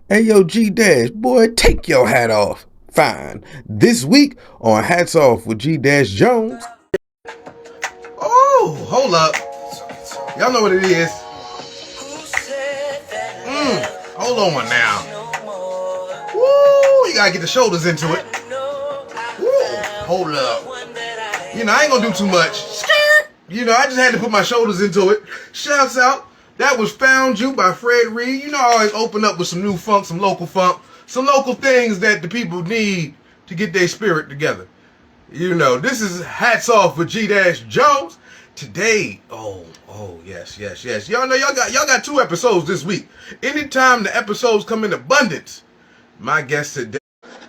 Hey yo, G Dash, boy, take your hat off. Fine. This week on Hats Off with G Dash Jones. Oh, hold up. Y'all know what it is. Hold on now. Woo, you gotta get the shoulders into it. Woo, hold up. I ain't gonna do too much. I just had to put my shoulders into it. Shouts out. That was Found You by Fred Reed. I always open up with some new funk, some local things that the people need to get their spirit together. This is Hats Off with G Dash Jones. Today, yes. Y'all know y'all got 2 episodes this week. Anytime the episodes come in abundance, my guest today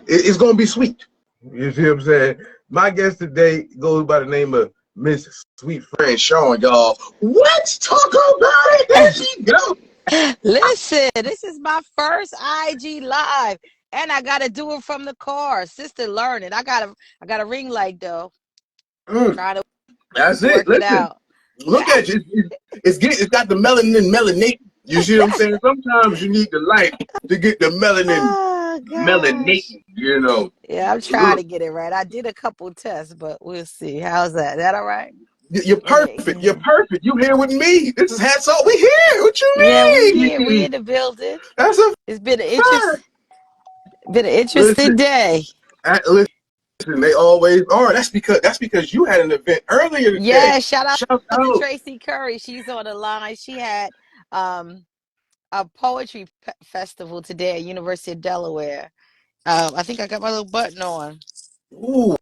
is gonna be sweet. You see what I'm saying? My guest today goes by the name of Miss Sweet Franchon, y'all. What? Talk about it. There she go. Listen, this is my first IG live, and I gotta do it from the car. Sister learning. I got a ring light though. Trying to That's it. work it Listen, out. look at you. It's got the melanin melanate. You see what I'm saying? Sometimes you need the light to get the melanin Oh gosh. melanating. Yeah, I'm trying Look, to get it right. I did a couple tests, but we'll see. How's that? Is that all right? you're Let me. perfect. You're perfect. You here with me. This is Hats Off. We here. What you Yeah, we here. We mean? in the building. That's a It's been an fact. interesting Listen, day. listen. They always are. That's because you had an event earlier today. Yeah, shout Shout out to out. Tracy Curry. She's on the line. She had um a poetry festival today at University of Delaware. I think I got my little button on. Ooh,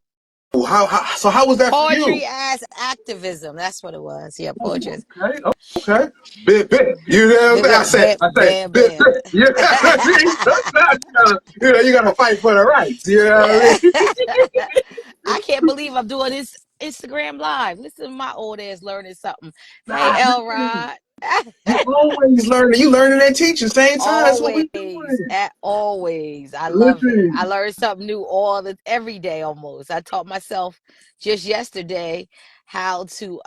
how was that for you? Poetry as activism. That's what it was. Yeah, poetry as Okay, okay. Bit. You know what I'm saying? bam, I say, bam, bit. bam. You know what I mean? Sometimes you gotta fight for the rights. You know what I Yeah. mean? I can't believe I'm doing this Instagram live. Listen to my old ass learning something. Hey, Nah, listen, Elrod. you always learning. You learning and teaching same time. That's what we Always, doing. at always. I love it. I Listen, learn something new every day almost. I taught myself just yesterday how to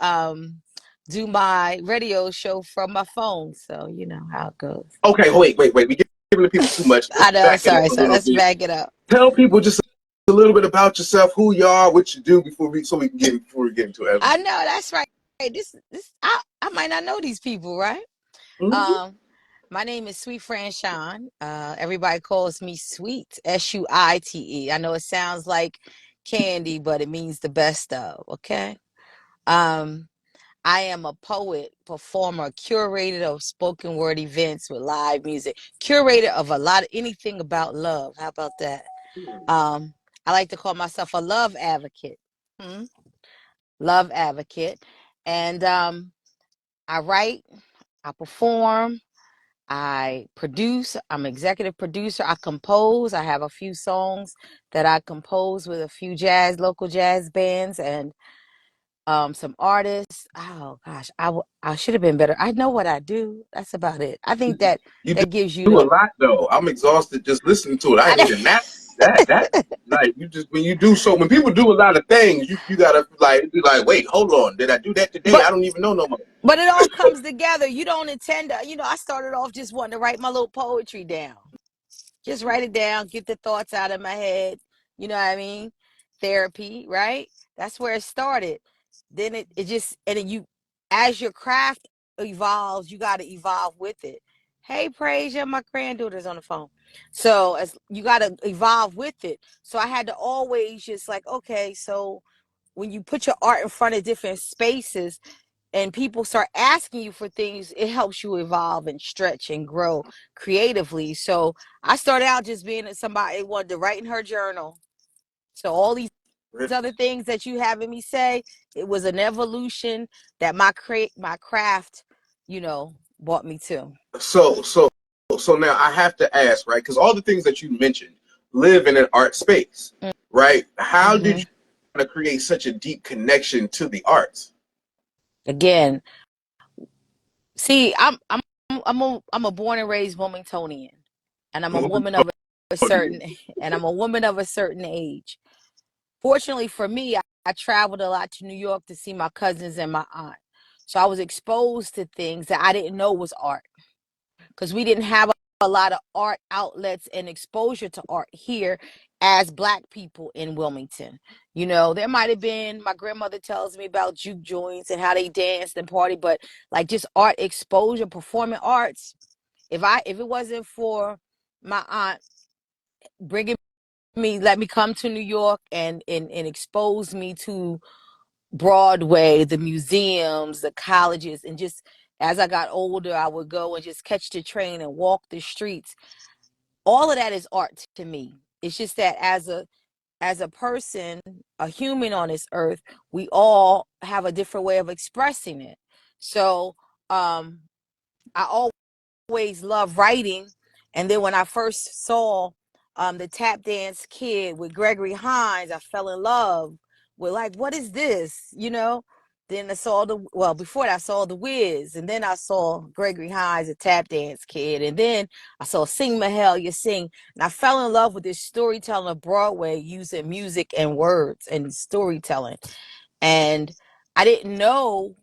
do my radio show from my phone. So you know how it goes. okay, wait. We giving the people too much. Let's I know, back it up sorry, a sorry. little Let's bit. back it up. Tell people just a little bit about yourself, who you are, what you do so we can get into I everything. know, that's right. This I might not know these people, right? Mm-hmm. Um my name is Sweet Franchon. Everybody calls me Sweet, Suite. I know it sounds like candy, but it means the best of, okay? Um, I am a poet, performer, curator of spoken word events with live music, curator of a lot of anything about love. How about that? Um, I like to call myself a love advocate. Hmm? Love advocate. And I write, I perform, I produce, I'm executive producer, I compose. I have a few songs that I compose with a few local jazz bands and some artists. Oh gosh, I should have been better. I know what I do. That's about it. I think that You that gives you do a the lot though. I'm exhausted just listening to it. I need I, a nap. That like you just when people do a lot of things, you gotta be like, wait, hold on, did I do that today? but I don't even know no more. but it all comes together. You don't intend to, I started off just wanting to write my little poetry down. Just write it down, get the thoughts out of my head. You know what I mean? Therapy, right? That's where it started. Then it just, and then as your craft evolves, you got to evolve with it. Hey, Prasia, my granddaughter's on the phone. So as you got to evolve with it. So I had to always just like, okay, so when you put your art in front of different spaces, and people start asking you for things, it helps you evolve and stretch and grow creatively. So I started out just being somebody who wanted to write in her journal. So all these other things that you having me say, it was an evolution that my craft, brought me to. So so so now I have to ask, right? Because all the things that you mentioned live in an art space, right? How did Mm-hmm. you kind of create such a deep connection to the arts? Again, see, I'm a born and raised Wilmingtonian, and I'm a woman of a certain and I'm a woman of a certain age. Fortunately for me, I traveled a lot to New York to see my cousins and my aunt. So I was exposed to things that I didn't know was art because we didn't have a lot of art outlets and exposure to art here as Black people in Wilmington. You know, there might have been, my grandmother tells me about juke joints and how they danced and party, but like just art exposure, performing arts. If it wasn't for my aunt bringing me, let me come to New York and expose me to Broadway, the museums, the colleges, and just as I got older, I would go and just catch the train and walk the streets. All of that is art to me. It's just that as a person, a human on this earth, we all have a different way of expressing it. So I always loved writing. And then when I first saw the tap dance kid with Gregory Hines, I fell in love with like, what is this? You know? Then I saw before that I saw the Wiz, and then I saw Gregory Hines, a tap dance kid, and then I saw Sing Mahalia Sing, and I fell in love with this storytelling of Broadway using music and words and storytelling. And I didn't know,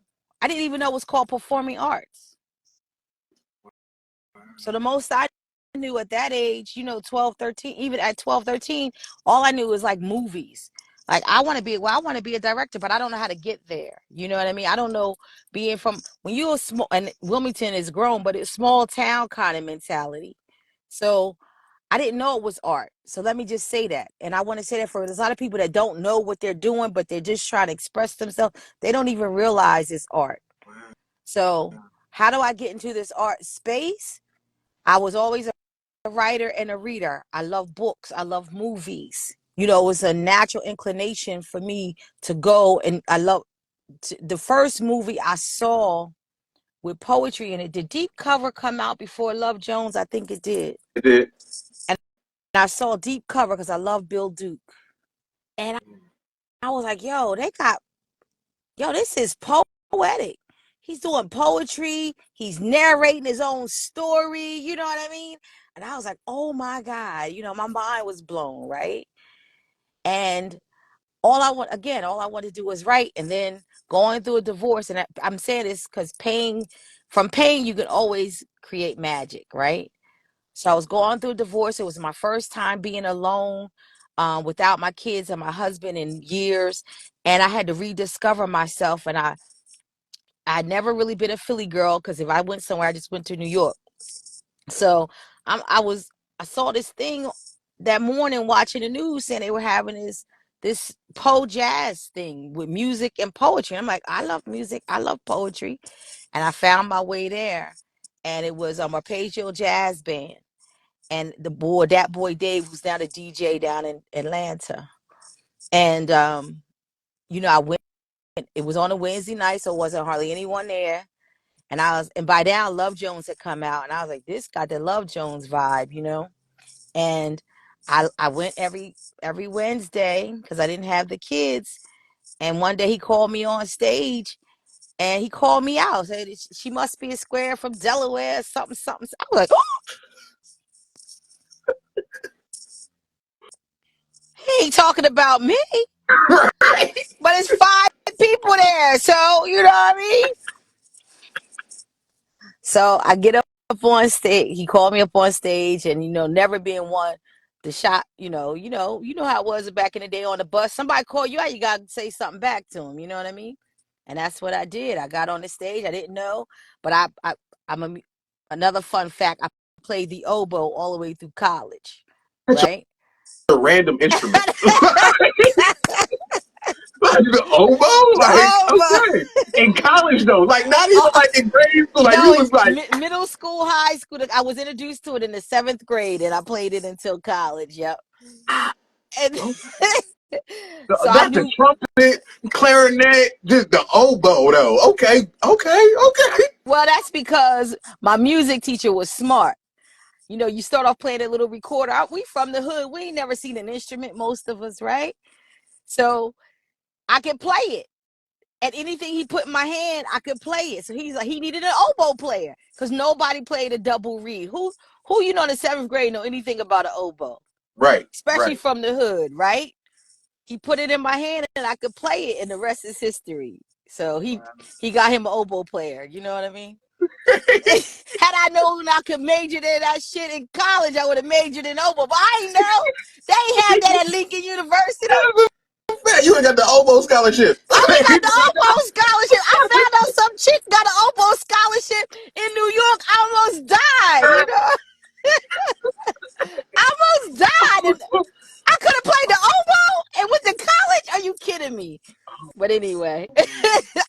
I didn't even know it was called performing arts. So the most I knew at that age, 12, 13, even at 12, 13, all I knew was like movies. Like I want to be a director, but I don't know how to get there. You know what I mean? I don't know, being from, when you're small, and Wilmington is grown, but it's small town kind of mentality. So I didn't know it was art. So let me just say that. And I want to say that for, there's a lot of people that don't know what they're doing, but they're just trying to express themselves. They don't even realize it's art. So how do I get into this art space? I was always a writer and a reader. I love books. I love movies. It was a natural inclination for me to go, and I love the first movie I saw with poetry in it. Did Deep Cover come out before Love Jones? I think it did. It did. And I saw Deep Cover because I love Bill Duke. And I was like, this is poetic. He's doing poetry. He's narrating his own story. You know what I mean? And I was like, oh my God, my mind was blown, right? And all I want to do was write. And then going through a divorce, and I'm saying this because from pain, you can always create magic, right? So I was going through a divorce. It was my first time being alone, without my kids and my husband in years. And I had to rediscover myself. And I'd never really been a Philly girl, because if I went somewhere, I just went to New York. So I saw this thing that morning watching the news saying they were having this jazz thing with music and poetry. I'm like, I love music, I love poetry, and I found my way there. And it was Arpeggio Jazz Band, and that boy Dave was now the DJ down in Atlanta. And I went. It was on a Wednesday night, so it wasn't hardly anyone there. And by now Love Jones had come out, and I was like, this got the Love Jones vibe. And I went every Wednesday because I didn't have the kids. And one day he called me on stage, and he called me out, said she must be a square from Delaware, something, something. I was like, oh, he ain't talking about me, but it's 5 people there, so you know what I mean. So I get up on stage. He called me up on stage, and never being one, the shot. How it was back in the day on the bus. Somebody call you out, you gotta say something back to him. You know what I mean? And that's what I did. I got on the stage. I didn't know, but another fun fact. I played the oboe all the way through college, Such right? a random instrument. Like the oboe? The Like, oboe. okay. In college though, like not even Oh, like in grade school. Like no, you in was like, middle school, high school. I was introduced to it in the 7th grade, and I played it until college. Yep. And okay. so I Not the knew. trumpet, clarinet, just the oboe though. Okay, okay. Well, that's because my music teacher was smart. You start off playing a little recorder. We from the hood. We ain't never seen an instrument, most of us, right? So I could play it. And anything he put in my hand, I could play it. So he's like, he needed an oboe player because nobody played a double reed. Who in the 7th grade know anything about an oboe, Right, especially right. from the hood, right? He put it in my hand, and I could play it, and the rest is history. So he got him an oboe player. You know what I mean? Had I known I could major in that shit in college, I would have majored in oboe. But I ain't know they have that at Lincoln University. Man, you ain't got the oboe scholarship. Oh, we got the oboe scholarship. I found out some chick got an oboe scholarship in New York. I almost died, you know. I almost died. And I could have played the oboe and went to college. Are you kidding me? But anyway,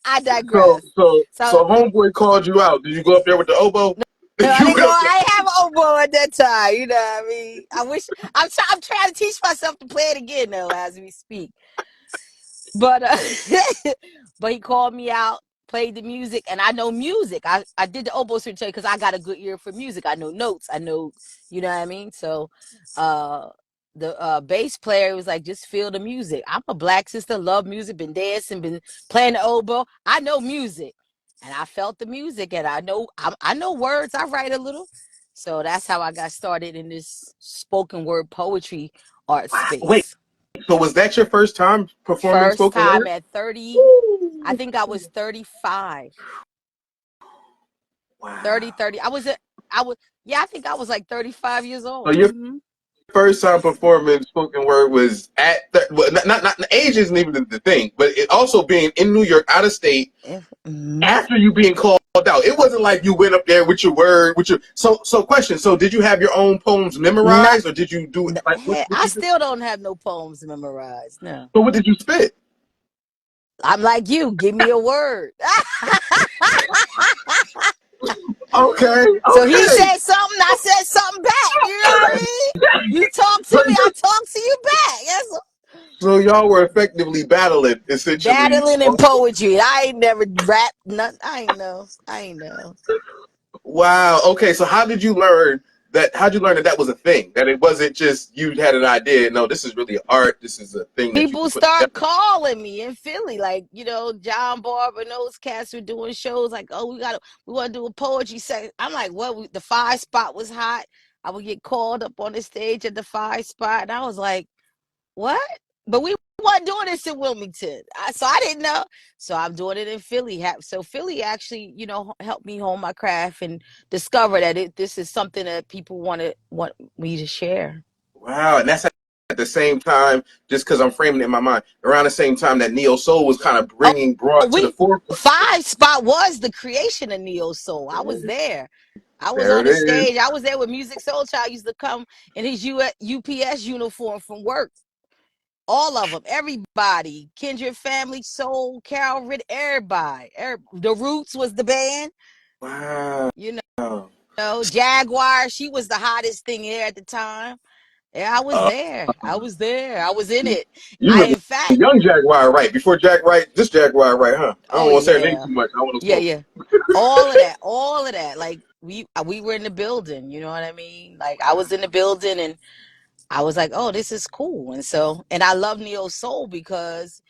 I So, digress. so, So so, homeboy called you out. Did you go up there with the oboe? no, I You didn't went go. up there. I didn't have an oboe at that time. You know what I mean? I wish. I'm trying to teach myself to play it again though, as we speak. But but he called me out, played the music, and I know music. I did the oboe certificate because I got a good ear for music. I know notes. I know, you know what I mean. So, uh, the bass player was like, just feel the music. I'm a black sister, love music, been dancing, been playing the oboe. I know music, and I felt the music, and I know words. I write a little, so that's how I got started in this spoken word poetry art Wow. Wait. space. So was that your first time performing First spoken time word? at 30, I Woo. think I was 35, Wow. 30, 30. I was, yeah, I think I was like 35 years So old. your first time performing spoken word was at well, not the age isn't even the thing, but it also being in New York, out of state, Mm-hmm. after you being called out. It wasn't like you went up there with your word, with your so question. So did you have your own poems Not, memorized, or did you do like what I you do? still don't have no poems memorized. No. So what did you spit? I'm like you. Give me a word. Okay, So he okay. said something, I said something back. You know what I mean? You talk to me, I talk to you back. That's So y'all were effectively battling, essentially. battling in poetry. I ain't never rapped nothing. I ain't know. I ain't know. Wow. Okay. So how did you learn that? How'd you learn that that was a thing? That it wasn't just you had an idea. No, this is really art. This is a thing that you People can put together. start calling me in Philly, like, you know, John Barber and those cats were doing shows like, oh, we want to do a poetry set. I'm like, what? The Five Spot was hot. I would get called up on the stage at the Five Spot, and I was like, what? But we weren't doing this in Wilmington, so I didn't know. So I'm doing it in Philly. So Philly actually, you know, helped me hone my craft and discover that this is something that people want me to share. Wow. And that's at the same time, just because I'm framing it in my mind, around the same time that neo soul was kind of Oh, brought to the we forefront. Five Spot was the creation of neo soul. I was there. I was There on it the is. stage. I was there with Music Soul Child used to come in his UPS uniform from work. All of them, everybody, Kindred Family, Soul, Carol Ritt, everybody. The Roots was the band, Wow. you know. Jaguar, she was the hottest thing here at the time. Yeah, I was Uh, there. I was there. I was in it. you was In a fact, young Jaguar, right? Before Jack Wright, this Jaguar, right? Huh? I oh don't want to say her name yeah, too much. I want to yeah, smoke. yeah. All of that. Like we were in the building. You know what I mean? Like I was in the building, and I was like, oh, this is cool. And I love neo soul because,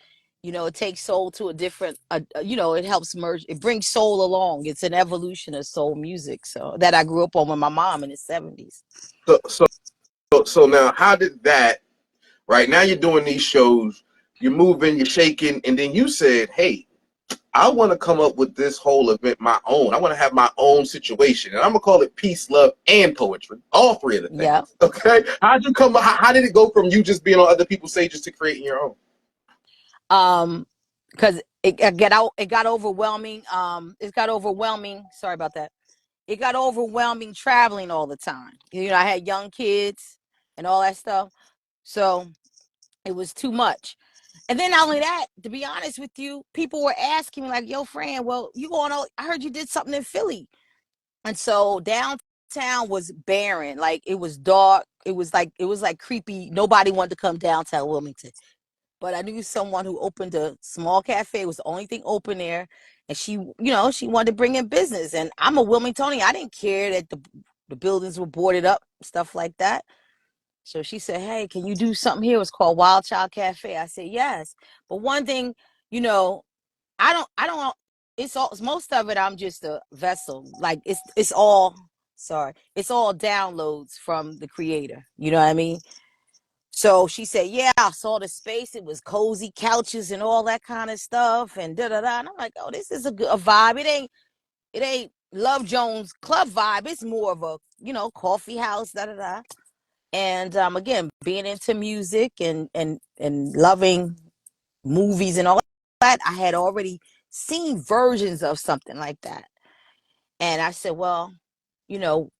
you know, it takes soul to a different, you know, it helps merge, it brings soul along. It's an evolution of soul music. So that I grew up on with my mom in the 70s. So, so, so now, how did that? Right now, you're doing these shows. You're moving, you're shaking, and then you said, "Hey, I want to come up with this whole event my own. I want to have my own situation, and I'm gonna call it peace, love, and poetry. All three of the Yeah. things. Okay? How'd you come? How did it go from you just being on other people's stages to creating your own? Because it got overwhelming. It got overwhelming. Sorry about that. It got overwhelming traveling all the time. You know, I had young kids and all that stuff. So it was too much. And then not only that, to be honest with you, people were asking me like, "Yo, Fran, well, you going on? I heard you did something in Philly." And so downtown was barren. Like it was dark. It was like creepy. Nobody wanted to come downtown Wilmington. But I knew someone who opened a small cafe. It was the only thing open there. And she wanted to bring in business. And I'm a Wilmingtonian. I didn't care that the buildings were boarded up, stuff like that. So she said, "Hey, can you do something here?" It was called Wild Child Cafe. I said, "Yes." But one thing, you know, I don't it's all most of it I'm just a vessel. Like it's all sorry. It's all downloads from the creator. You know what I mean? So she said, "Yeah, I saw the space. It was cozy couches and all that kind of stuff and da da da." And I'm like, "Oh, this is a vibe. It ain't Love Jones club vibe. It's more of a, coffee house, da da da. And again, being into music and loving movies and all that, I had already seen versions of something like that. And I said, well,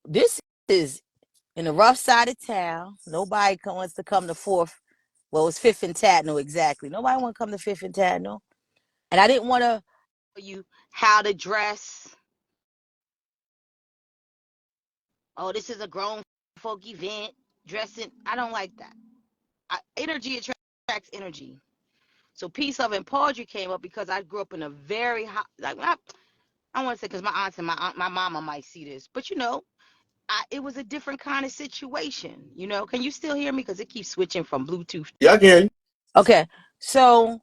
this is in the rough side of town. Nobody wants to come to Fourth. Well, it's Fifth and Tatnall, exactly. Nobody want to come to Fifth and Tatnall. And I didn't want to tell you how to dress. Oh, this is a grown folk event. Dressing. I don't like that. Energy attracts energy. So peace, love, and poetry came up because I grew up in a very hot, like, I want to say, because my aunts and my mama might see this, but it was a different kind of situation. Can you still hear me? Because it keeps switching from Bluetooth. Yeah, I can hear you. Okay, so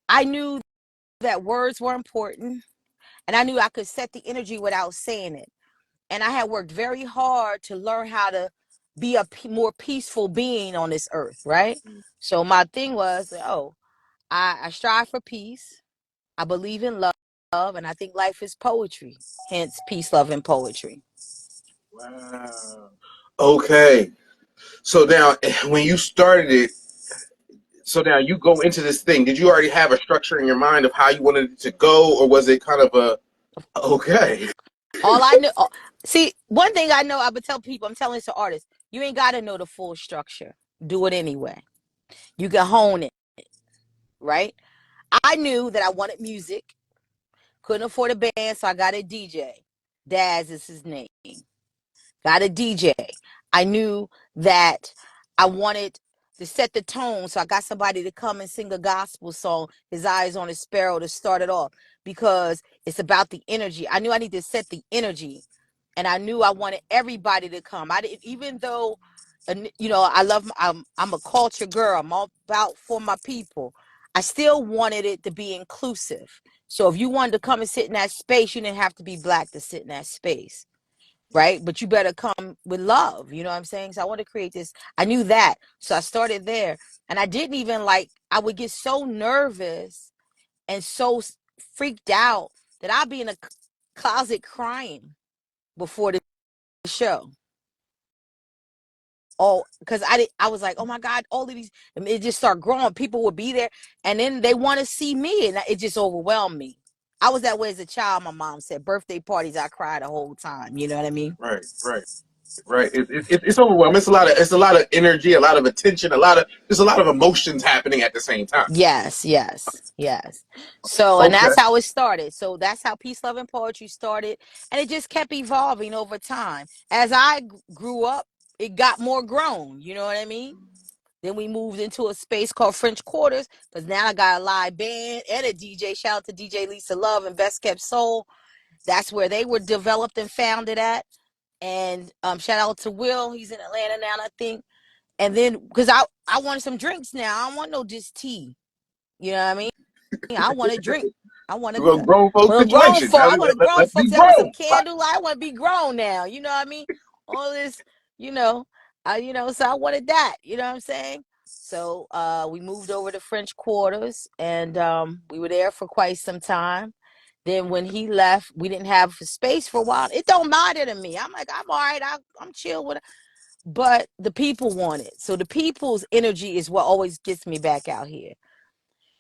I knew that words were important, and I knew I could set the energy without saying it. And I had worked very hard to learn how to be a more peaceful being on this earth, right? So my thing was, I strive for peace. I believe in love, and I think life is poetry. Hence, peace, love, and poetry. Wow. Okay. So now, when you started it, so now you go into this thing. Did you already have a structure in your mind of how you wanted it to go, or was it kind of a okay? All I know, see, one thing I know, I would tell people, I'm telling this to artists, you ain't got to know the full structure. Do it anyway. You can hone it, right? I knew that I wanted music, couldn't afford a band, so I got a DJ. Daz is his name. Got a DJ. I knew that I wanted to set the tone, so I got somebody to come and sing a gospel song, His Eyes on a Sparrow, to start it off, because it's about the energy. I knew I needed to set the energy, and I knew I wanted everybody to come. I didn't, even though, I love, I'm a culture girl. I'm all about for my people. I still wanted it to be inclusive. So if you wanted to come and sit in that space, you didn't have to be black to sit in that space, right? But you better come with love. You know what I'm saying? So I want to create this. I knew that. So I started there. And I didn't even I would get so nervous and so freaked out that I'd be in a closet crying before the show. Oh, because I was like, oh my God, all of these, and it just started growing. People would be there, and then they want to see me, and it just overwhelmed me. I was that way as a child. My mom said, birthday parties, I cried the whole time. You know what I mean? Right, right, right. It's overwhelming. It's a lot of energy, a lot of attention, there's a lot of emotions happening at the same time. Yes, yes, yes. So, and Okay. that's how it started. So that's how Peace, Love, and Poetry started. And it just kept evolving over time. As I grew up, it got more grown. You know what I mean? Then we moved into a space called French Quarters, because now I got a live band and a DJ. Shout out to DJ Lisa Love and Best Kept Soul. That's where they were developed and founded at. And shout out to Will. He's in Atlanta now, I think. And then, because I wanted some drinks now. I don't want no just tea. You know what I mean? I want to drink. I want We're a to. grown folk Well, grown situation. folk. I want to grown Let's be folks. I want some grown. candlelight. I want to be grown now. You know what I mean? All this, you know, So I wanted that. You know what I'm saying? So we moved over to French Quarters, and we were there for quite some time. Then when he left, we didn't have space for a while. It don't matter to me. I'm like, I'm all right. I'm chill with it. But the people want it. So the people's energy is what always gets me back out here.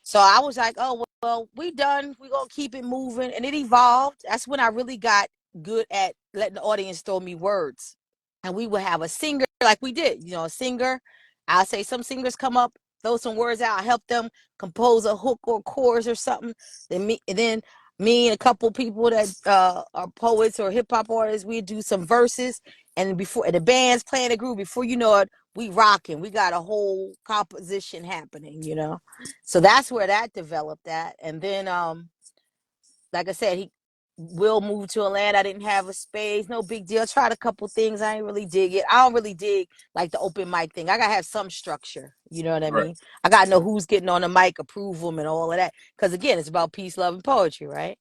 So I was like, oh, well, we done. We're going to keep it moving. And it evolved. That's when I really got good at letting the audience throw me words. And we would have a singer like we did, a singer. I'll say some singers come up, throw some words out, I help them compose a hook or chorus or something. Then me and a couple people that are poets or hip hop artists, we do some verses. And before the band's playing the groove, before you know it, we rocking. We got a whole composition happening. So that's where that developed at. And then like I said, he will move to Atlanta. I didn't have a space, no big deal. Tried a couple things. I didn't really dig it. I don't really dig like the open mic thing. I gotta have some structure. You know what I Right. mean? I gotta know who's getting on the mic, approve them, and all of that. Because again, it's about peace, love, and poetry, right?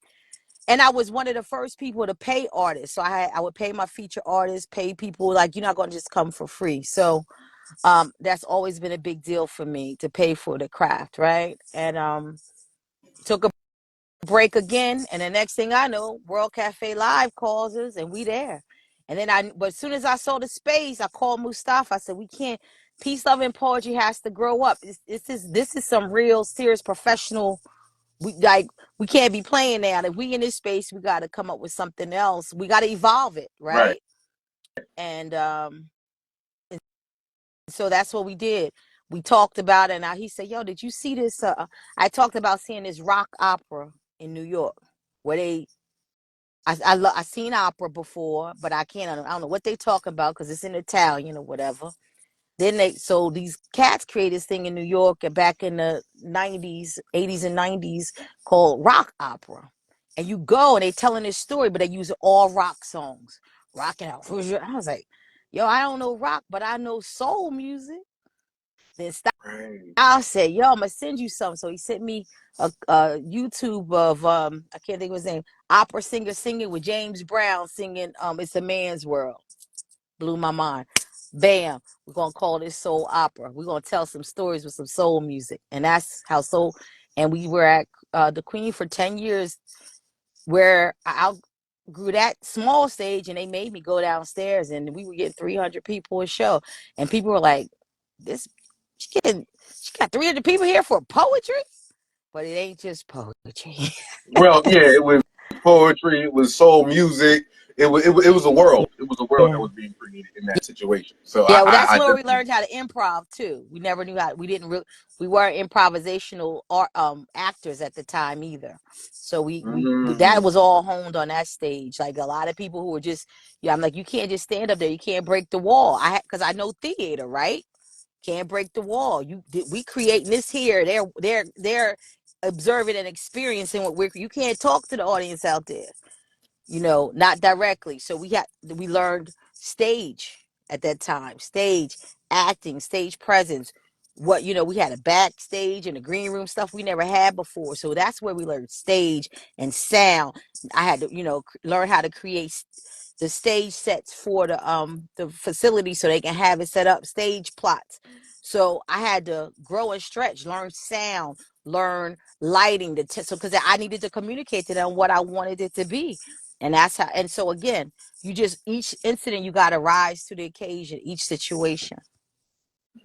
And I was one of the first people to pay artists. So I would pay my feature artists, pay people, like, you're not gonna just come for free. So that's always been a big deal for me, to pay for the craft, right? And took a break again, and the next thing I know, World Cafe Live calls us, and we there. And then but as soon as I saw the space, I called Mustafa. I said, we can't. Peace, love, and poetry has to grow up. This is some real serious professional. We can't be playing now. If we in this space, we got to come up with something else. We got to evolve it, Right. right? And so that's what we did. We talked about it, and he said, "Yo, did you see this?" I talked about seeing this rock opera in New York, where I seen opera before, but I don't know what they talk about because it's in Italian or whatever. Then these cats created this thing in New York and back in the 90s, 80s and 90s called rock opera. And you go and they telling this story, but they use all rock songs. Rocking out. I was like, yo, I don't know rock, but I know soul music. Then Right. I said, yo, I'm gonna send you something. So he sent me a YouTube of I can't think of his name, opera singer singing with James Brown singing It's a Man's World. Blew my mind. Bam, we're gonna call this soul opera. We're gonna tell some stories with some soul music. And that's how soul. And we were at the Queen for 10 years, where I grew that small stage, and they made me go downstairs, and we were getting 300 people a show, and people were like, "This, she got 300 people here for poetry," but it ain't just poetry. Well, yeah, it was poetry. It was soul music. It was a world. It was a world that Yeah. was being created in that situation. So Yeah, well, that's I where we definitely. learned how to improv too. We never knew how. We weren't improvisational actors at the time either. So that Mm, was all honed on that stage. Like a lot of people who were just, yeah, I'm like, you can't just stand up there. You can't break the wall. Because I know theater, right? Can't break the wall. We creating this here. They're observing and experiencing what you can't talk to the audience out there, not directly. So we learned stage at that time, stage acting, stage presence. We had a backstage and a green room stuff we never had before. So that's where we learned stage and sound. I had to, learn how to create the stage sets for the facility so they can have it set up, stage plots. So I had to grow and stretch, learn sound, learn lighting, so because I needed to communicate to them what I wanted it to be. And that's how, and so again, each incident, you got to rise to the occasion, each situation.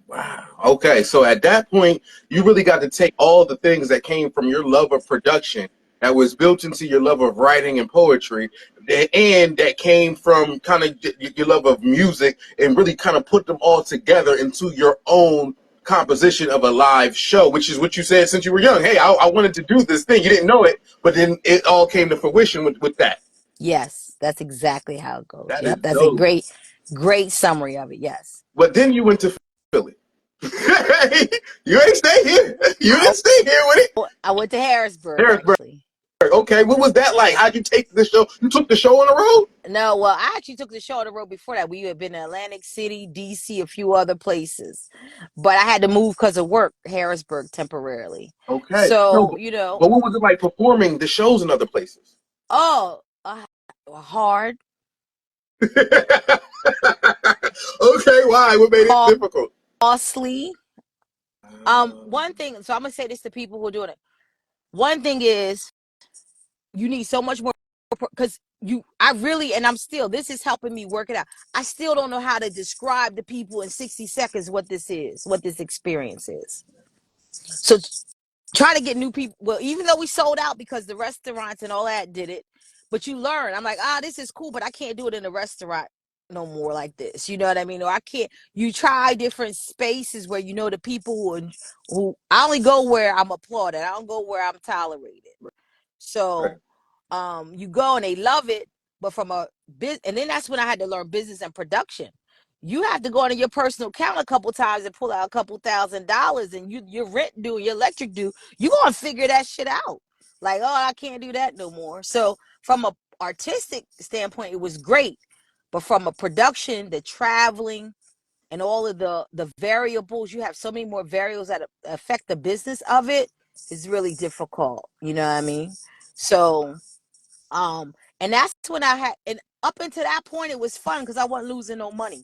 wow. Okay, so at that point, you really got to take all the things that came from your love of production, that was built into your love of writing and poetry, and that came from kind of your love of music, and really kind of put them all together into your own composition of a live show, which is what you said since you were young. Hey, I wanted to do this thing. You didn't know it, but then it all came to fruition with that. Yes, that's exactly how it goes. That is Yep, that's a dope. great summary of it. Yes. But then you went to Philly. You ain't stay here. You I, didn't stay here with it. I went to Harrisburg, Harrisburg. actually. Okay, what was that like? How'd you take the show? You took the show on the road? No, well, I actually took the show on the road before that. We had been in Atlantic City, DC, a few other places, but I had to move because of work, Harrisburg temporarily. Okay. No, So, but what was it like performing the shows in other places? oh, hard, Okay, why? What made it difficult? costly. One Um, thing, so I'm gonna say this to people who are doing it. One thing is you need so much more because I really, and this is helping me work it out. I still don't know how to describe to people in 60 seconds what this is, what this experience is. So trying to get new people. Well, even though we sold out because the restaurants and all that did it, but you learn. I'm like, this is cool, but I can't do it in a restaurant no more like this. You know what I mean? Or I can't. You try different spaces where the people who I only go where I'm applauded. I don't go where I'm tolerated. right. So you go and they love it, but from a business, and then that's when I had to learn business and production. You have to go into your personal account a couple times and pull out a couple $1,000s, and your rent due, your electric due. You gonna figure that shit out. Like, I can't do that no more. So from a artistic standpoint, it was great, but from a production, the traveling and all of the variables, you have so many more variables that affect the business of it. Is really difficult. You know what I mean? So and that's when I had, and up until that point, it was fun because I wasn't losing no money.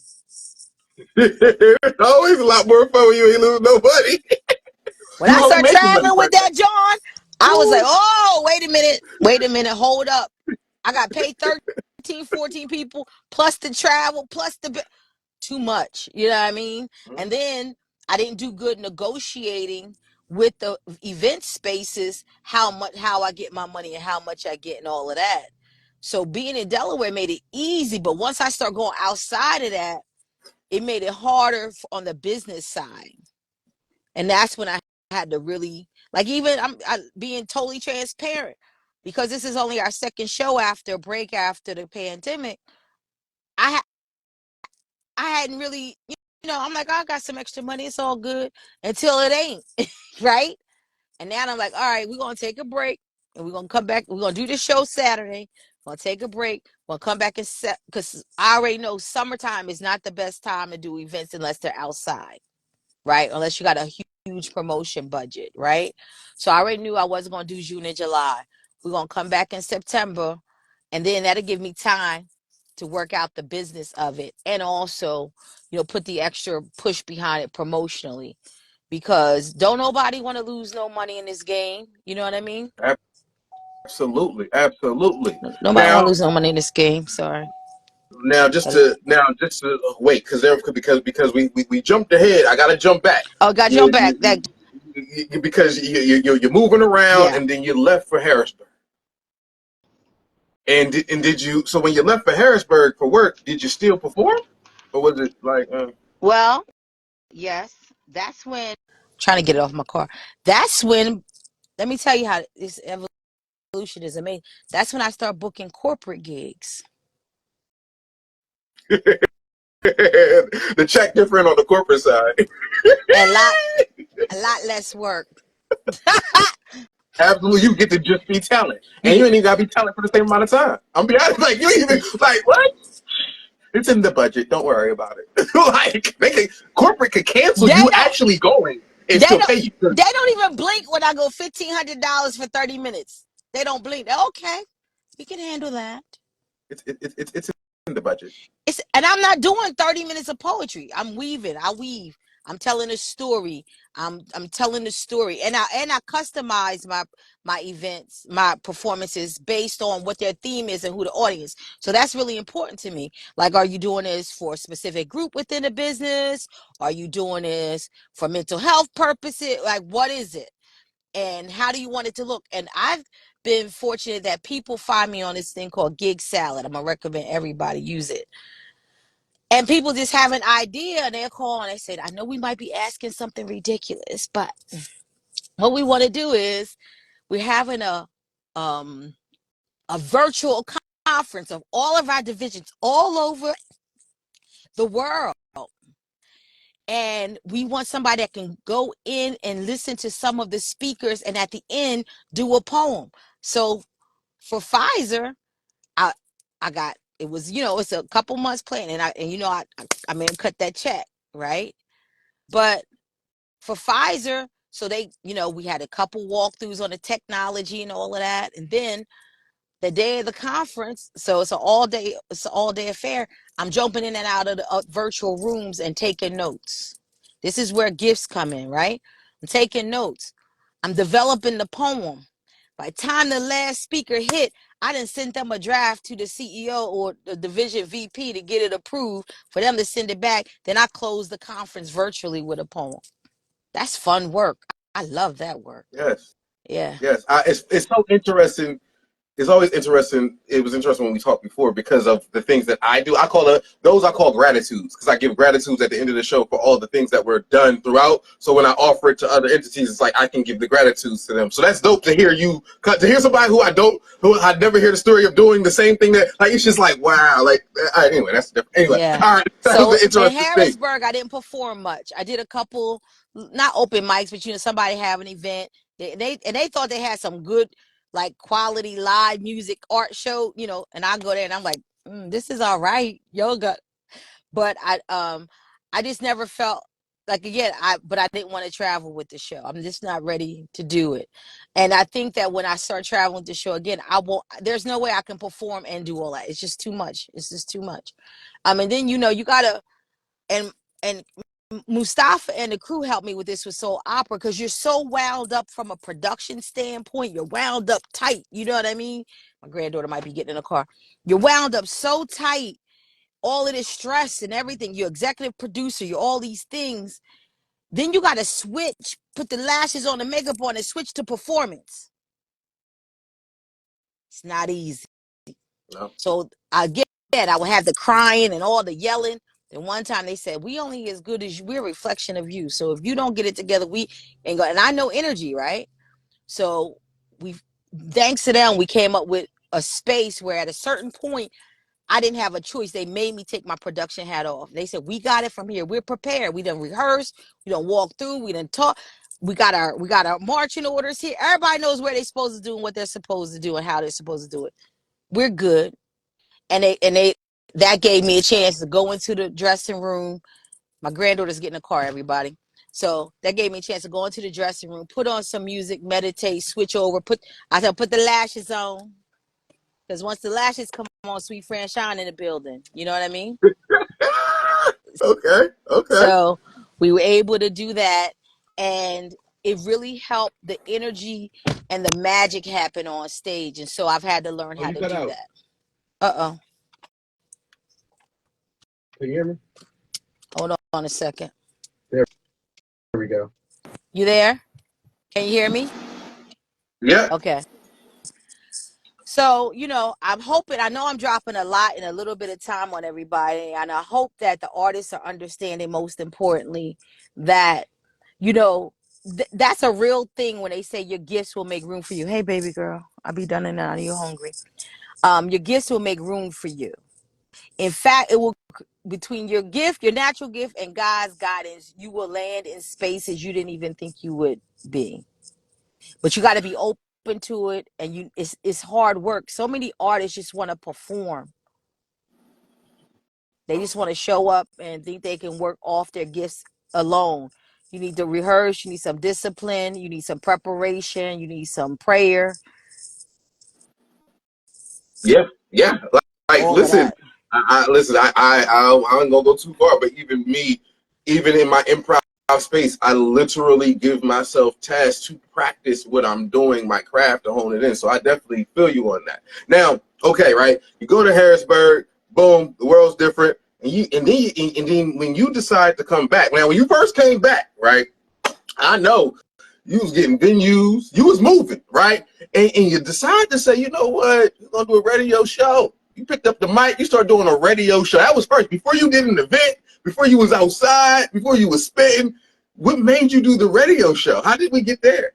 It's always a lot more fun when you ain't lose no money. When You I only start making money traveling per with day. that John, I was like, oh, wait a minute, hold up. I got paid 13, 14 people plus the travel, plus the too much. You know what I mean? And then I didn't do good negotiating with the event spaces, how I get my money and how much I get and all of that. So being in Delaware made it easy, but once I start going outside of that, it made it harder on the business side. And that's when I had to really, like, even I being totally transparent, because this is only our second show after a break after the pandemic. I I hadn't really, I'm like, I got some extra money, it's all good, until it ain't, right? And now I'm like, all right, we're gonna take a break and we're gonna come back. We're gonna do the show Saturday. We're gonna take a break. We're gonna come back and set, because I already know summertime is not the best time to do events unless they're outside, right? Unless you got a huge promotion budget, right? So I already knew I wasn't going to do June and July. We're going to come back in September, and then that'll give me time to work out the business of it, and also, put the extra push behind it promotionally, because don't nobody want to lose no money in this game. You know what I mean? Absolutely, absolutely. Nobody want to Now, lose no money in this game. Sorry. just to wait, because we jumped ahead. I gotta jump back. Oh, got your back. Because you're moving around, Yeah. and then you left for Harrisburg. And did you? So when you left for Harrisburg for work, did you still perform, or was it like? Well, yes. That's when trying to get it off my car. That's when, let me tell you how this evolution is amazing. That's when I start booking corporate gigs. The check different on the corporate side. And a lot less work. Absolutely, you get to just be talent, You and you get ain't even gotta be talent for the same amount of time. I'm be honest, like you ain't even like what? It's in the budget. Don't worry about it. Like corporate could cancel they you don't actually going and they still don't pay you. they don't even blink when I go $1,500 for 30 minutes. They don't blink. They're okay. We can handle that. It's in the budget. And I'm not doing 30 minutes of poetry. I'm weaving. I weave. I'm telling a story. I'm telling the story. And I customize my events, my performances based on what their theme is and who the audience. So that's really important to me. Like, are you doing this for a specific group within the business? Are you doing this for mental health purposes? Like, what is it? And how do you want it to look? And I've been fortunate that people find me on this thing called Gig Salad. I'm gonna recommend everybody use it. And people just have an idea, and they'll call and they say, I know we might be asking something ridiculous, but what we want to do is we're having a virtual conference of all of our divisions all over the world. And we want somebody that can go in and listen to some of the speakers and at the end do a poem. So for Pfizer, I I got, it was, it's a couple months playing, and I mean, cut that check, right? But for Pfizer, so they, we had a couple walkthroughs on the technology and all of that. And then the day of the conference, so it's an all day affair. I'm jumping in and out of the virtual rooms and taking notes. This is where gifts come in, right? I'm taking notes. I'm developing the poem. By the time the last speaker hit, I didn't send them a draft to the CEO or the division VP to get it approved for them to send it back. Then I close the conference virtually with a poem. That's fun work. I love that work. Yes, Yeah. yes. It's so interesting. It's always interesting. It was interesting when we talked before because of the things that I do. I call gratitudes, because I give gratitudes at the end of the show for all the things that were done throughout. So when I offer it to other entities, it's like I can give the gratitudes to them. So that's dope to hear somebody who I never hear the story of doing the same thing, that like it's just like wow. Like anyway, that's different. Anyway, Yeah. all right, that was So an in interesting thing. Harrisburg, I didn't perform much. I did a couple, not open mics, but somebody have an event. They thought they had some good, like, quality live music art show, and I go there and I'm like, this is all right, yoga. But I just never felt like, again, but I didn't want to travel with the show. I'm just not ready to do it. And I think that when I start traveling with the show again, I won't, there's no way I can perform and do all that. It's just too much. It's just too much. And then, you gotta, and Mustafa and the crew helped me with this with Soul Opera because you're so wound up from a production standpoint. You're wound up tight. You know what I mean? My granddaughter might be getting in a car. You're wound up so tight. All of this stress and everything. You're executive producer. You're all these things. Then you got to switch, put the lashes on, the makeup on, and switch to performance. It's not easy. No. So I get that. I would have the crying and all the yelling. And one time they said, we only as good as you. We're a reflection of you. So if you don't get it together, we ain't go. And I know energy, right? So we, thanks to them, we came up with a space where at a certain point, I didn't have a choice. They made me take my production hat off. They said, we got it from here. We're prepared. We done rehearse. We done walk through. We done talk. We got our marching orders here. Everybody knows where they're supposed to do and what they're supposed to do and how they're supposed to do it. We're good. And they that gave me a chance to go into the dressing room. My granddaughter's getting a car, everybody. So that gave me a chance to go into the dressing room, put on some music, meditate, switch over, put the lashes on. Because once the lashes come on, sweet Franchon in the building. You know what I mean? Okay. So we were able to do that. And it really helped the energy and the magic happen on stage. And so I've had to learn how to do that. Uh-oh. Can you hear me? Hold on a second. There we go. You there? Can you hear me? Yeah. Okay. So, I'm hoping, I know I'm dropping a lot in a little bit of time on everybody. And I hope that the artists are understanding, most importantly, that, that's a real thing when they say your gifts will make room for you. Hey, baby girl, I'll be done in now. You're hungry. Your gifts will make room for you. In fact, it will, between your gift, your natural gift, and God's guidance, you will land in spaces you didn't even think you would be. But you got to be open to it, and it's hard work. So many artists just want to perform. They just want to show up and think they can work off their gifts alone. You need to rehearse, you need some discipline, you need some preparation, you need some prayer, Yeah. Like all of listen, that. I don't gonna go too far, but even me, even in my improv space, I literally give myself tasks to practice what I'm doing, my craft, to hone it in. So I definitely feel you on that. Now, okay, right? You go to Harrisburg, boom, the world's different, and then when you decide to come back. Now, when you first came back, right? I know you was getting venues, you was moving, right? And you decide to say, you know what, you're gonna do a radio show. You picked up the mic, you started doing a radio show. That was first, before you did an event, before you was outside, before you was spitting. What made you do the radio show? How did we get there?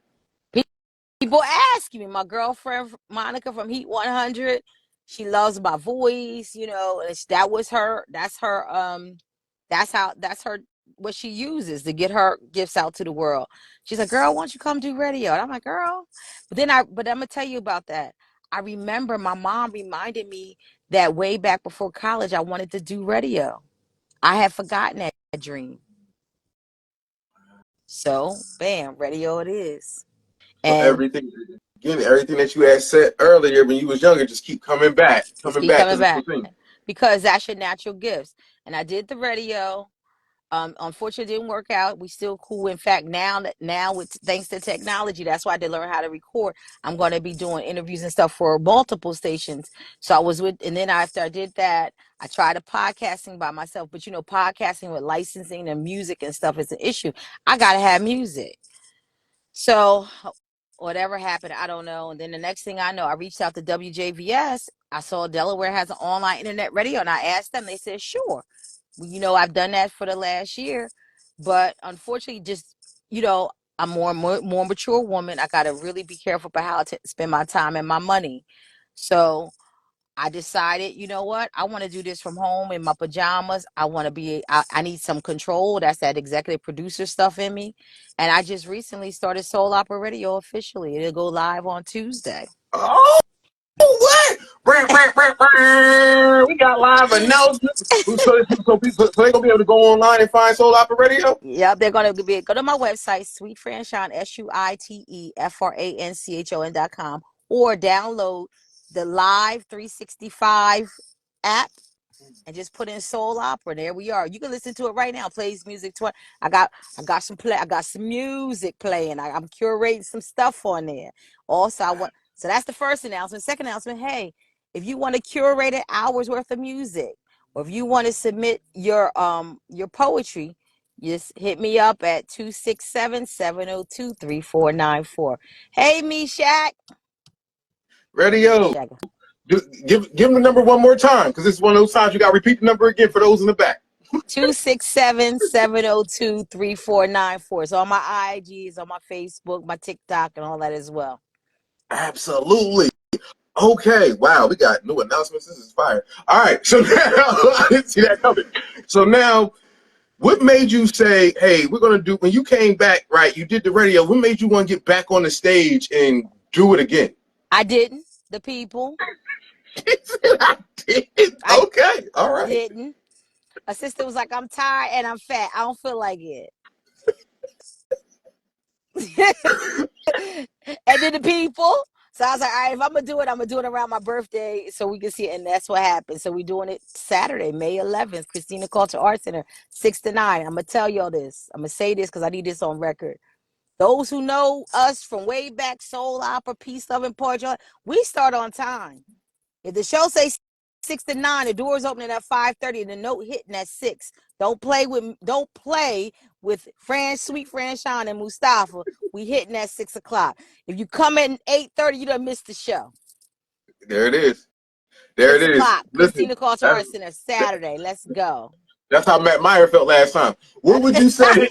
People ask me, my girlfriend Monica from Heat 100, she loves my voice, that was her, that's her, what she uses to get her gifts out to the world. She's like, girl, why don't you come do radio? And I'm like, girl, but I'm gonna tell you about that. I remember my mom reminded me that way back before college, I wanted to do radio. I had forgotten that dream. So bam, radio it is. So And everything, again, everything that you had said earlier when you was younger, just keep coming back, just keep coming because it's back within. because that's your natural gifts. And I did the radio. Unfortunately, it didn't work out. We still cool. In fact, now with thanks to technology, that's why I did learn how to record. I'm going to be doing interviews and stuff for multiple stations. So I was with, and then after I did that, I tried a podcasting by myself. But podcasting with licensing and music and stuff is an issue. I gotta have music. So whatever happened, I don't know. And then the next thing I know, I reached out to WJVS. I saw Delaware has an online internet radio, and I asked them. They said, sure. I've done that for the last year, but unfortunately, just I'm more mature woman. I gotta really be careful about how to spend my time and my money. So I decided, you know what? I want to do this from home in my pajamas. I want to be, I need some control. That's that executive producer stuff in me. And I just recently started Soul Opera Radio officially. It'll go live on Tuesday. Oh, what? We got live announcements. So they gonna be able to go online and find Soul Opera Radio. Yep, they're gonna go to my website, Sweet Franchon, SuiteFranchon.com, or download the Live 365 app and just put in soul opera. There we are. You can listen to it right now. Plays music. I got some music playing. I'm curating some stuff on there. Also, so that's the first announcement. Second announcement, hey, if you want to curate an hour's worth of music, or if you want to submit your poetry, just hit me up at 267-702-3494. Hey, Meshach. Radio. Give them the number one more time, because it's one of those times you got to repeat the number again for those in the back. 267-702-3494. It's on my IG, it's on my Facebook, my TikTok, and all that as well. Absolutely. Okay. Wow, we got new announcements. This is fire. All right. So now I didn't see that coming. So now, what made you say, "Hey, we're gonna do"? When you came back, right? You did the radio. What made you want to get back on the stage and do it again? I didn't. The people. I did. Okay. All right. Didn't. A sister was like, "I'm tired and I'm fat. I don't feel like it." And then the people. So I was like, all right, if I'm gonna do it around my birthday so we can see it. And that's what happened. So we're doing it Saturday, May 11th, Christina Culture Arts Center, 6 to 9. I'm gonna tell y'all this. I'm gonna say this because I need this on record. Those who know us from way back, soul opera, peace, love, and poetry, we start on time. If the show says 6 to 9, the doors opening at 5:30, and the note hitting at 6. Don't play with Sweet Franchon and Mustafa. We hitting at 6 o'clock. If you come in 8:30, you done missed the show. There it is. There 6 it is. o'clock, Listen, Christina Culture Arts Center, Saturday. Let's go. that's how Matt Meyer felt last time. What would you say?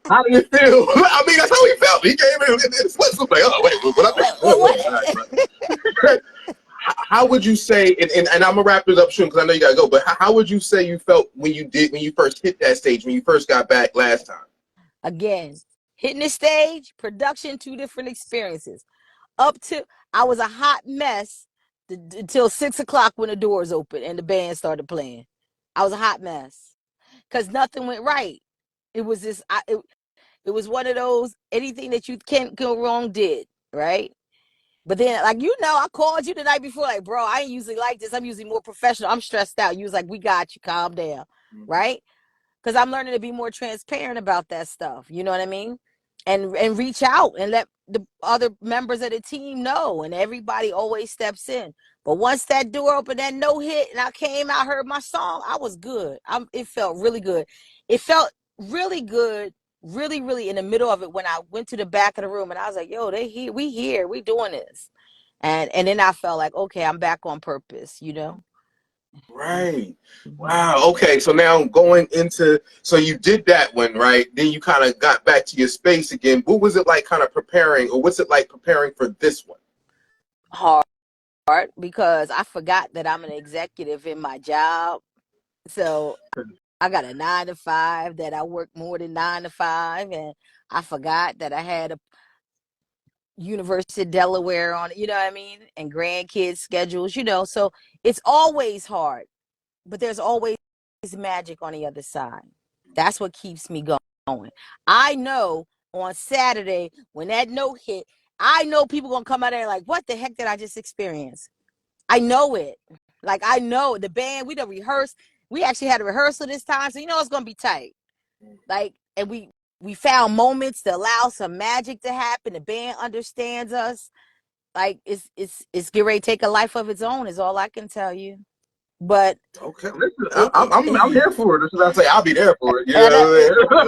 How do you feel? I mean, that's how he felt. He came in and was like, "Oh, wait, what?" How would you say? And I'm gonna wrap this up soon because I know you gotta go. But how would you say you felt when you first hit that stage, when you first got back last time? Again, hitting the stage, production, 2 different experiences. I was a hot mess until 6 o'clock when the doors opened and the band started playing. I was a hot mess because nothing went right. It was this. It was one of those, anything that you can't go wrong did, right? But then, like, I called you the night before, like, bro, I ain't usually like this. I'm usually more professional. I'm stressed out. You was like, we got you. Calm down, right? Because I'm learning to be more transparent about that stuff. You know what I mean? And reach out and let the other members of the team know. And everybody always steps in. But once that door opened, that no hit, and I came out, heard my song, I was good. It felt really good. It felt really good, really, really in the middle of it when I went to the back of the room and I was like, yo, we doing this. And then I felt like, okay, I'm back on purpose, Right. Wow. Okay. So now going into, so you did that one, right? Then you kind of got back to your space again. What was it like kind of preparing, or what's it like preparing for this one? Hard, because I forgot that I'm an executive in my job. So I got a 9 to 5 that I work more than 9 to 5. And I forgot that I had a University of Delaware on it, you know what I mean? And grandkids schedules, so it's always hard, but there's always magic on the other side. That's what keeps me going. I know on Saturday when that note hit, I know people gonna come out there like, what the heck did I just experience? I know it. Like, I know the band, we done rehearsed. We actually had a rehearsal this time, so it's gonna be tight. Like, and we found moments to allow some magic to happen. The band understands us. Like, it's get ready to take a life of its own is all I can tell you. But Okay, listen, I'm here for it. That's what I say. I'll be there for it. You and, know,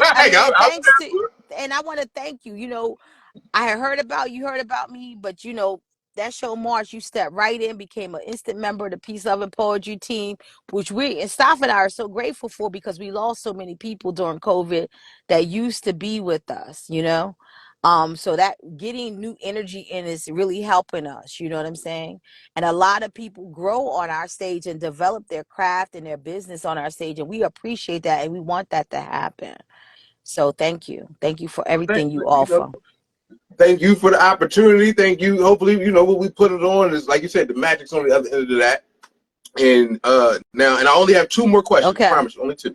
I mean, I'm thanks to, and I want to thank you. I had heard about me, but that show March, you stepped right in, became an instant member of the Peace, Love, and Poetry team, which and Staff and I are so grateful for because we lost so many people during COVID that used to be with us, so that getting new energy in is really helping us, you know what I'm saying? And a lot of people grow on our stage and develop their craft and their business on our stage, and we appreciate that and we want that to happen. So thank you for everything you offer. Thank you for the opportunity. Thank you. Hopefully, when we put it on is, like you said, the magic's on the other end of that. And now, and I only have 2 more questions. Okay. I promise you, only 2.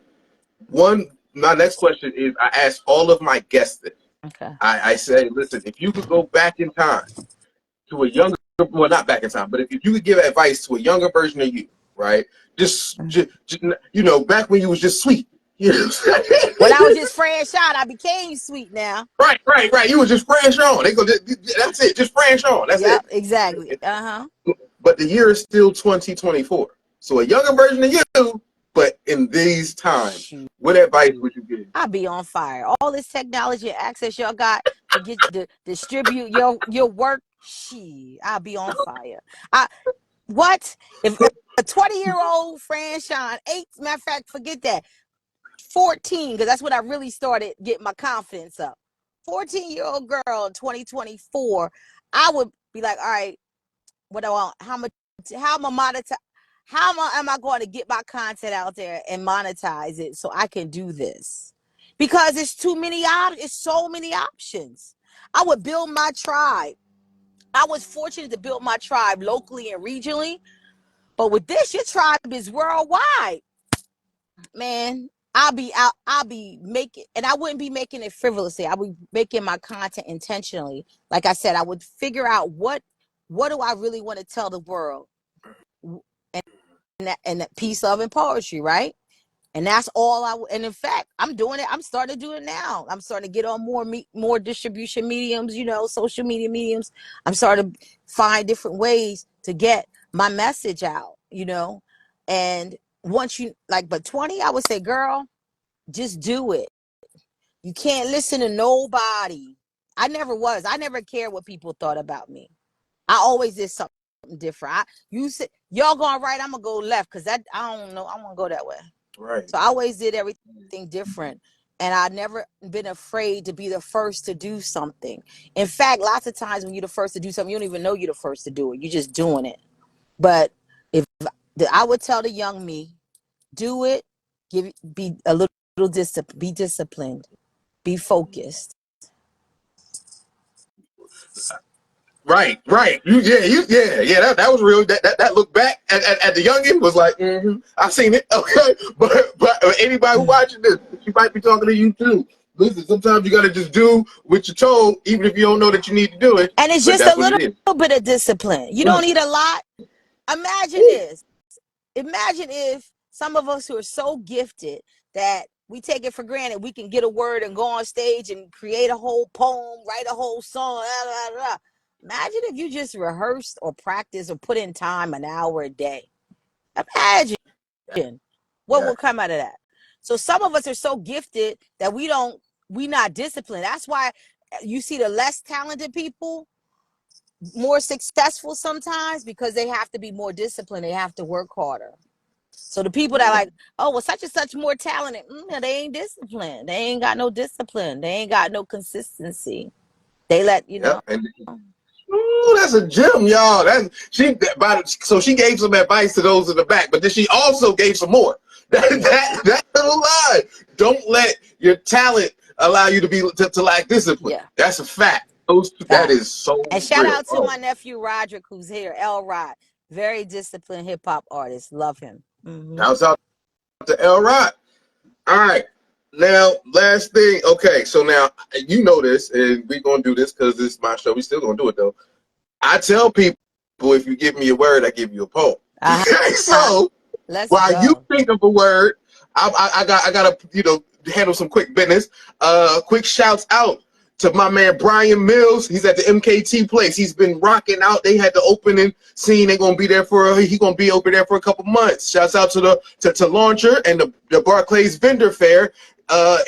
One, my next question is, I asked all of my guests this. Okay. I say, listen, if you could go back in time to a younger, well, not back in time, but if you could give advice to a younger version of you, right? Just you know, back when you was just sweet. You know what I'm saying? When I was just Franchon, I became sweet now. Right. You was just Franchon. They go, that's it, just Franchon. That's Yep, it. exactly. Uh-huh. But the year is still 2024. So a younger version of you, but in these times, Shoot. what advice would you give? I'll be on fire. All this technology and access y'all got to get to distribute your work, I'll be on fire. What if a 20-year-old Franchon, matter of fact, forget that, 14, because that's when I really started getting my confidence up. 14-year-old girl in 2024, I would be like, all right, what do I want? How am I going to get my content out there and monetize it so I can do this? Because it's so many options. I would build my tribe. I was fortunate to build my tribe locally and regionally, but with this, your tribe is worldwide. Man, I'll be making, and I wouldn't be making it frivolously. I would be making my content intentionally. Like I said, I would figure out what do I really want to tell the world, and that piece of in poetry, right? And that's all and in fact, I'm doing it. I'm starting to do it now. I'm starting to get on more distribution mediums, social media mediums. I'm starting to find different ways to get my message out, and once but 20, I would say, girl, just do it. You can't listen to nobody. I never cared what people thought about me. I always did something different. You said y'all going right, I'm gonna go left, because I don't know, I want to go that way. Right. So I always did everything different, and I've never been afraid to be the first to do something. In fact, lots of times when you're the first to do something, you don't even know you're the first to do it. You're just doing it. But I would tell the young me, do it. Be a little disciplined. Be disciplined. Be focused. Right. That was real. That look back at the youngin was like, I seen it. Okay, but anybody who watching this, she might be talking to you too. Listen, sometimes you gotta just do what you're told, even if you don't know that you need to do it. And it's But just that's a what it little is. bit of discipline. You don't need a lot. Imagine this. Imagine if some of us who are so gifted that we take it for granted we can get a word and go on stage and create a whole poem, write a whole song. Blah, blah, blah. Imagine if you just rehearsed or practiced or put in time an hour a day. Imagine what will come out of that. So some of us are so gifted that we not disciplined. That's why you see the less talented people more successful sometimes, because they have to be more disciplined. They have to work harder. So the people that like, oh, well, such and such more talented, they ain't disciplined. They ain't got no discipline. They ain't got no consistency. They let Ooh, that's a gem, y'all. So she gave some advice to those in the back, but then she also gave some more. That little line. Don't let your talent allow you to lack discipline. Yeah. That's a fact. That is so And shout real. out to my nephew Roderick, who's here, L Rod, very disciplined hip hop artist. Love him. Shouts out to L Rod. All right. Now, last thing. Okay, so now you know this, and we're gonna do this because this is my show. We still gonna do it though. I tell people, if you give me a word, I give you a poem. So while you think of a word, I gotta handle some quick business. Quick shouts out to my man Brian Mills. He's at the MKT place. He's been rocking out. They had the opening scene. They're gonna be there he's gonna be over there for a couple months. Shouts out to Launcher and the Barclays Vendor Fair.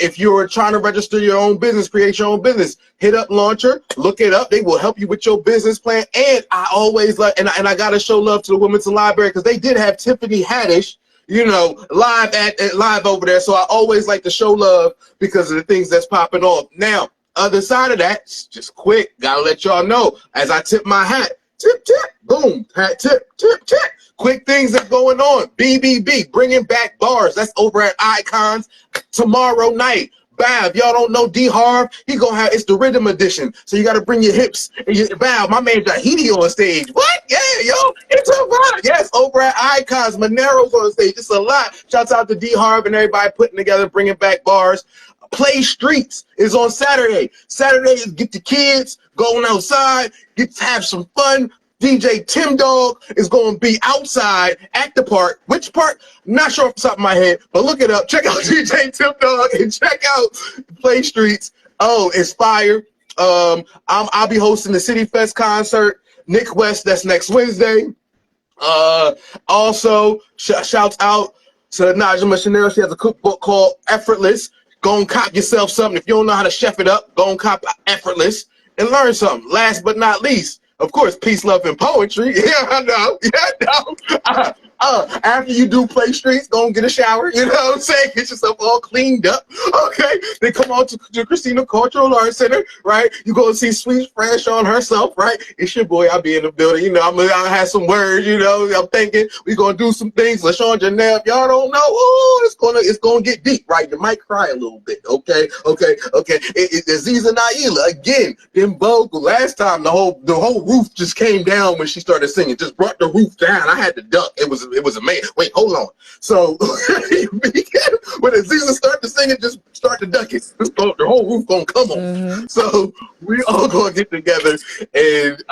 If you're trying to register your own business, create your own business, hit up Launcher, look it up. They will help you with your business plan. And I always and I gotta show love to the Women's Library, because they did have Tiffany Haddish, live over there. So I always like to show love because of the things that's popping off. Now, other side of that, just quick, gotta let y'all know, as I tip my hat, tip, tip, boom, hat, tip, tip, tip. Quick things that's going on. BBB, bringing back bars. That's over at Icons tomorrow night. Bav, y'all don't know D Harv, it's the rhythm edition. So you gotta bring your hips and Bav, my man Tahiti on stage. What? Yeah, yo, it's a lot. Yes, over at Icons, Monero's on stage. It's a lot. Shouts out to D Harv and everybody putting together, bringing back bars. Play Streets is on Saturday. Saturday is get the kids going outside, get to have some fun. DJ Tim Dog is going to be outside at the park. Which park? Not sure off the top of my head, but look it up. Check out DJ Tim Dog and check out Play Streets. Oh, it's fire. I'll be hosting the City Fest concert. Nick West, that's next Wednesday. Also, shouts out to Najma Chanel. She has a cookbook called Effortless. Go and cop yourself something. If you don't know how to chef it up, go and cop Effortless and learn something. Last but not least, of course, peace, love, and poetry. Yeah, I know. Yeah, I know. After you do Play Streets, go and get a shower. You know what I'm saying? Get yourself all cleaned up. Okay. Then come on to Christina Cultural Arts Center, right? You go and see Sweet Franchon herself, right? It's your boy. I'll be in the building. You know, I'll have some words. You know, I'm thinking we're gonna do some things. LaShawn Janelle, if y'all don't know, oh, it's gonna get deep, right? You might cry a little bit. Okay. Aziza Naila again. Them vocal last time the whole roof just came down when she started singing. Just brought the roof down. I had to duck. It was amazing. Wait, hold on. So when Aziza started to sing it, just start to duck it. The whole roof gonna come on. Mm-hmm. So we all gonna get together, and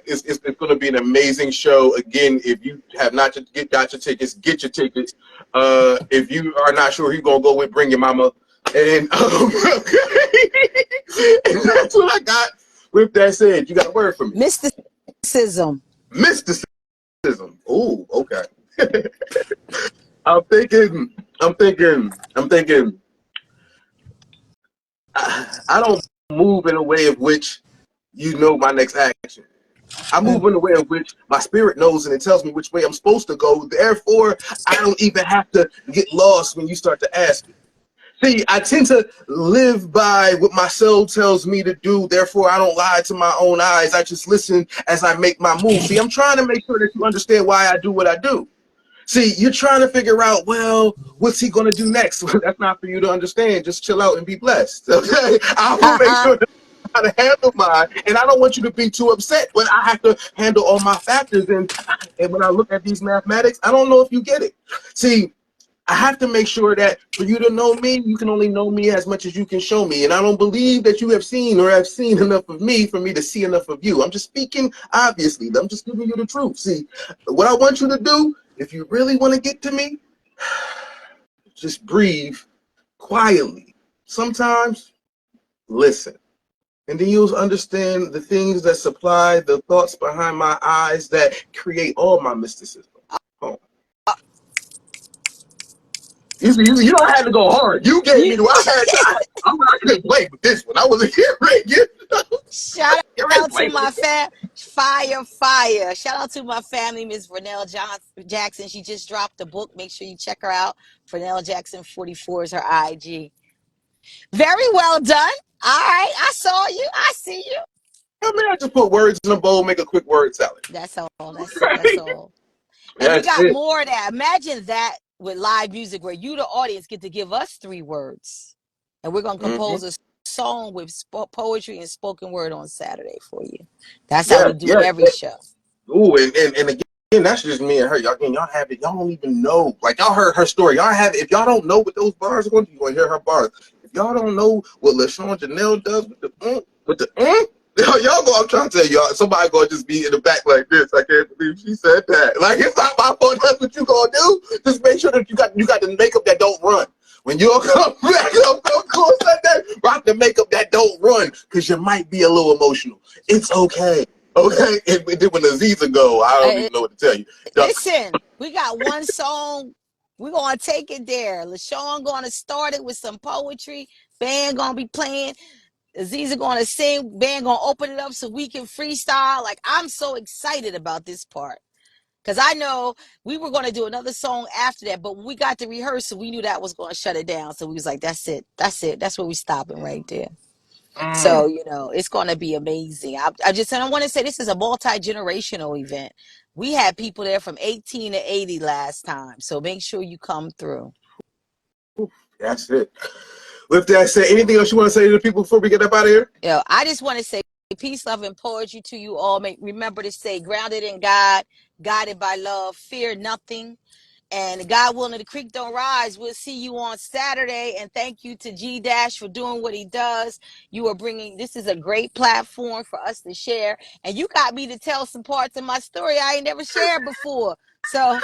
it's gonna be an amazing show. Again, if you have not got your tickets, get your tickets. If you are not sure who you're gonna go with, bring your mama. And and that's what I got. With that said, you got a word for me? Mysticism. Mysticism. Oh, okay. I'm thinking. I don't move in a way of which you know my next action. I move in a way of which my spirit knows and it tells me which way I'm supposed to go. Therefore, I don't even have to get lost when you start to ask me. See, I tend to live by what my soul tells me to do. Therefore, I don't lie to my own eyes. I just listen as I make my move. See, I'm trying to make sure that you understand why I do what I do. See, you're trying to figure out, well, what's he going to do next? That's not for you to understand. Just chill out and be blessed. Okay? I will make sure that I know how to handle mine. And I don't want you to be too upset when I have to handle all my factors. And when I look at these mathematics, I don't know if you get it. See, I have to make sure that for you to know me, you can only know me as much as you can show me. And I don't believe that you have seen or have seen enough of me for me to see enough of you. I'm just speaking obviously. I'm just giving you the truth. See, what I want you to do, if you really want to get to me, just breathe quietly. Sometimes listen. And then you'll understand the things that supply the thoughts behind my eyes that create all my mysticism. Oh. You don't have to go hard. You gave me the I'm not gonna play with this one. I wasn't here right yet. Shout out to my fire. Shout out to my family, Miss Vernell Jackson. She just dropped a book. Make sure you check her out. Vernell Jackson 44 is her IG. Very well done. All right, I saw you. I see you. I mean, I just put words in a bowl, make a quick word salad. That's all. That's all. And we got more of that. Imagine that with live music where you, the audience, get to give us 3 words. And we're going to compose a song with poetry and spoken word on Saturday for you. That's how we do it every show. Ooh, and again, that's just me and her. Y'all have it. Y'all don't even know. Like, y'all heard her story. Y'all have it. If y'all don't know what those bars are going to do, you're going to hear her bars. If y'all don't know what LaShawn Janelle does with the y'all go, I'm trying to tell y'all, somebody gonna just be in the back like this. I can't believe she said that. Like, it's not my fault. That's what you gonna do. Just make sure that you got the makeup that don't run. When you come back up, don't like that. Rock the makeup that don't run, because you might be a little emotional. It's okay. Okay? And then when Aziza go, I don't even know what to tell you. Listen, we got one song. We're gonna take it there. LaShawn gonna start it with some poetry. Band gonna be playing. Aziza gonna sing, band gonna open it up so we can freestyle. Like, I'm so excited about this part. Cause I know we were gonna do another song after that, but when we got to rehearsal, we knew that was gonna shut it down. So we was like, that's it. That's where we stopping right there. So, you know, it's gonna be amazing. I want to say this is a multi-generational event. We had people there from 18 to 80 last time. So make sure you come through. That's it. With that said, anything else you want to say to the people before we get up out of here? Yeah, I just want to say peace, love, and poetry to you all. Remember to stay grounded in God, guided by love, fear nothing. And God willing, the creek don't rise. We'll see you on Saturday. And thank you to G Dash for doing what he does. You are bringing, this is a great platform for us to share. And you got me to tell some parts of my story I ain't never shared before. So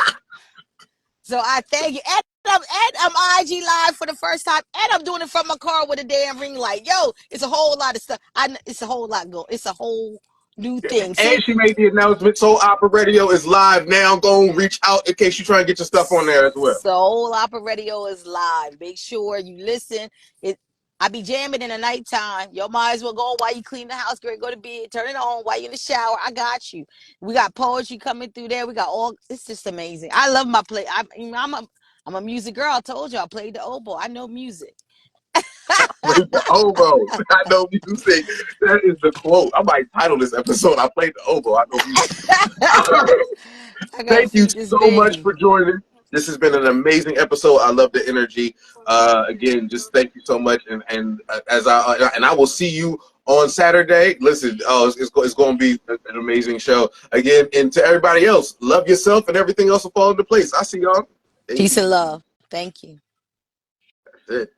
I thank you. I'm IG live for the first time, and I'm doing it from my car with a damn ring light. Yo, it's a whole lot of stuff. It's a whole lot going. It's a whole new thing. See, And she made the announcement. Soul Opera Radio is live now. Go and reach out in case you try and get your stuff on there as well. Soul Opera Radio is live. Make sure you listen. I be jamming in the nighttime. Yo, might as well go while you clean the house, go to bed, turn it on while you're in the shower. I got you. We got poetry coming through there. We got all. It's just amazing. I love my play. I'm a music girl. I told you I played the oboe. I know music. Played the oboe. I know music. That is the quote. I might title this episode. I played the oboe. I know music. I gotta Thank you feed this so much baby. for joining. This has been an amazing episode. I love the energy. Again, just thank you so much. And I will see you on Saturday. Listen, it's going to be an amazing show. Again, and to everybody else, love yourself and everything else will fall into place. I see y'all. Peace and love. Thank you. That's it.